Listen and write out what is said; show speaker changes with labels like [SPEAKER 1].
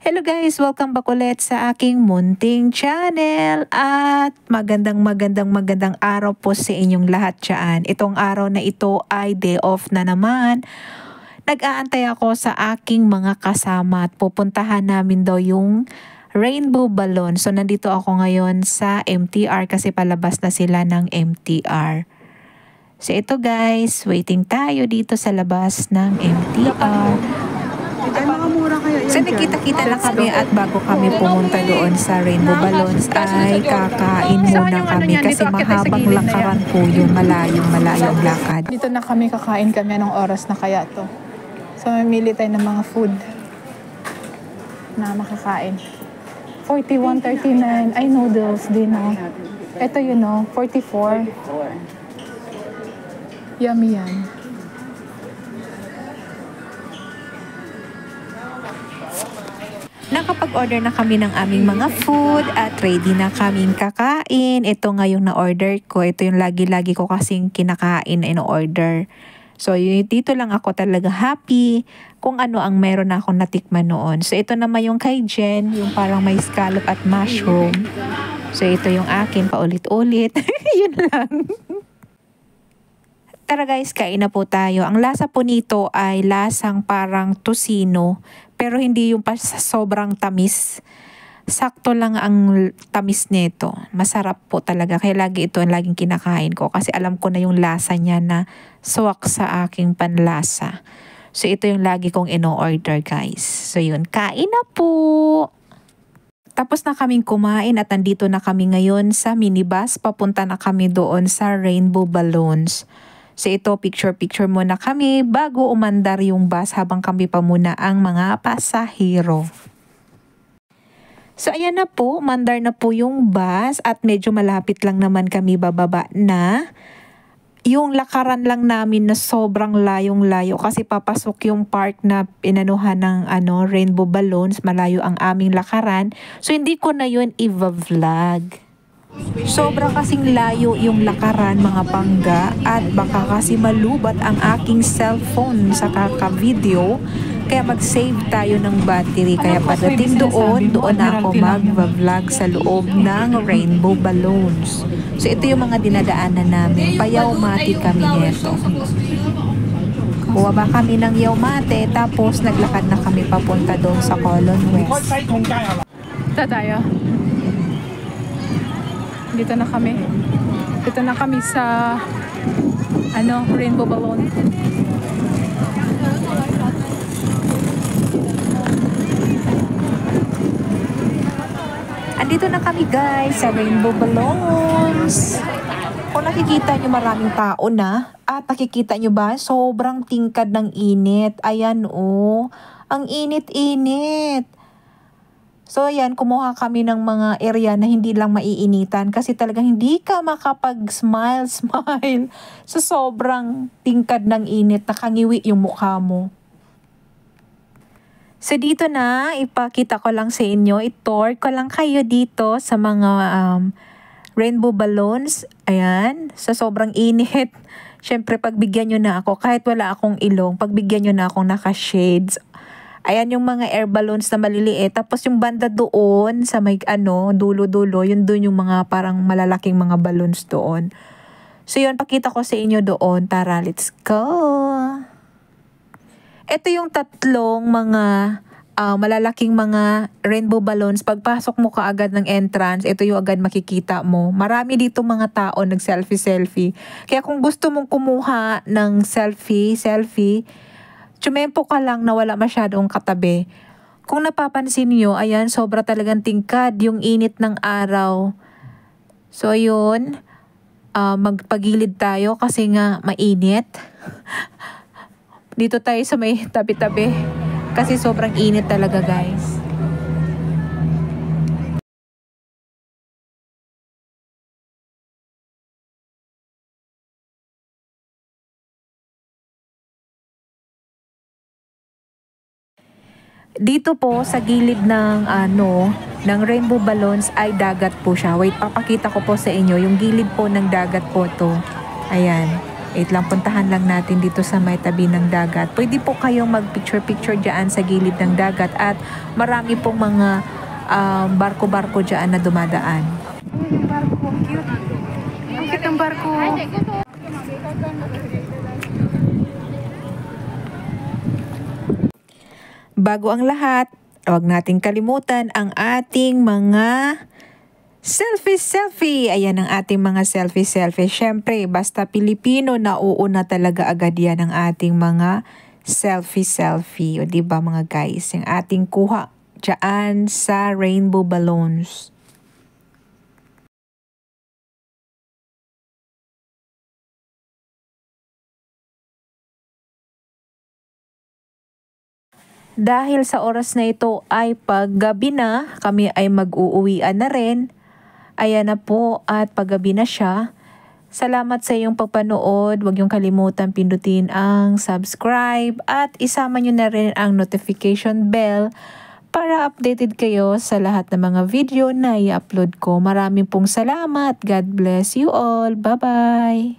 [SPEAKER 1] Hello guys! Welcome back ulit sa aking munting channel at magandang araw po sa inyong lahat dyan. Itong araw na ito ay day off na naman. Nag-aantay ako sa aking mga kasama at pupuntahan namin daw yung Rainbow Balloon. So nandito ako ngayon sa MTR kasi palabas na sila ng MTR. So ito guys, waiting tayo dito sa labas ng MTR. So nakita-kita lang kami at bago kami pumunta doon sa Rainbow Balloons ay kakain muna kami kasi mahabang lakaran po yung malayong lakad.
[SPEAKER 2] Dito na kami kakain kami anong oras na kaya to. So mamili tayo ng mga food na makakain. 41.39 ay noodles din oh. Ito yun oh, 44. Yummy yan.
[SPEAKER 1] Nakapag-order na kami ng aming mga food at ready na kaming kakain. Ito nga yung na-order ko. Ito yung lagi-lagi ko kasing kinakain na in-order. So dito lang ako talaga happy kung ano ang meron na akong natikman noon. So ito naman yung kay Jen, yung parang may scallop at mushroom. So ito yung akin paulit-ulit. Yun lang. Tara guys, kain na po tayo. Ang lasa po nito ay lasang parang tocino. Pero hindi yung sobrang tamis. Sakto lang ang tamis nito. Masarap po talaga. Kaya lagi ito ang laging kinakain ko. Kasi alam ko na yung lasa niya na swak sa aking panlasa. So ito yung lagi kong ino-order guys. So yun, kain na po! Tapos na kaming kumain at nandito na kami ngayon sa minibus. Papunta na kami doon sa Rainbow Balloons. So ito, picture-picture muna kami bago umandar yung bus habang kami pa muna ang mga pasahero. So ayan na po, umandar na po yung bus at medyo malapit lang naman kami bababa na. Yung lakaran lang namin na sobrang layong-layo kasi papasok yung park na inanuhan ng Rainbow Balloons, malayo ang aming lakaran. So hindi ko na yun i-vlog. Sobra kasing layo yung lakaran mga pangga at baka kasi malubat ang aking cellphone sa kaka-video kaya mag-save tayo ng battery kaya padating doon na ako mag-vlog sa loob ng Rainbow Balloons. So ito yung mga dinadaanan namin, pa-Yaumati kami nito. Bumaba kami ng Yaumati tapos naglakad na kami papunta doon sa Colon West.
[SPEAKER 2] Ito tayo. Dito na kami. Dito na kami sa Rainbow Balloon.
[SPEAKER 1] Andito na kami guys sa Rainbow Balloons. Kung nakikita nyo maraming tao na at nakikita nyo ba sobrang tingkad ng init. Ayan oh, ang init-init. So ayan, kumuha kami ng mga area na hindi lang maiinitan kasi talagang hindi ka makapag-smile sa sobrang tingkad ng init, nakangiwi yung mukha mo. So dito na, ipakita ko lang sa inyo, i-tour ko lang kayo dito sa mga Rainbow Balloons. Ayan, sa sobrang init. Syempre pagbigyan nyo na ako, kahit wala akong ilong, pagbigyan nyo na akong naka-shades. Ayan yung mga air balloons na maliliit. Tapos yung banda doon sa may dulo-dulo, yun doon yung mga parang malalaking mga balloons doon. So yun, pakita ko sa inyo doon. Tara, let's go! Ito yung tatlong mga malalaking mga rainbow balloons. Pagpasok mo kaagad ng entrance, ito yung agad makikita mo. Marami dito mga tao nag-selfie. Kaya kung gusto mong kumuha ng selfie, tsumempo ka lang na wala masyadong katabi. Kung napapansin niyo, ayan, sobra talagang tingkad yung init ng araw. So, yun. Magpagilid tayo kasi nga mainit. Dito tayo sa may tabi-tabi. Kasi sobrang init talaga, guys. Dito po sa gilid ng Rainbow Balloons ay dagat po siya. Wait, papakita ko po sa inyo yung gilid po ng dagat po to. Ayan. Wait lang, puntahan lang natin dito sa may tabi ng dagat. Pwede po kayong mag-picture-picture dyan sa gilid ng dagat at marami pong mga barko-barko dyan na dumadaan.
[SPEAKER 2] Yung barko, cute. Ang cute ng barko.
[SPEAKER 1] Bago ang lahat, huwag nating kalimutan ang ating mga selfie. Ayan ang ating mga selfie. Siyempre, basta Pilipino, nauuna talaga agad yan ang ating mga selfie. O diba mga guys, yung ating kuha dyan sa rainbow balloons. Dahil sa oras na ito ay paggabi na, kami ay mag-uuwian na rin. Ayan na po at paggabi na siya. Salamat sa iyong pagpanood. Huwag niyong kalimutan pindutin ang subscribe at isama niyo na rin ang notification bell para updated kayo sa lahat ng mga video na i-upload ko. Maraming pong salamat. God bless you all. Bye-bye!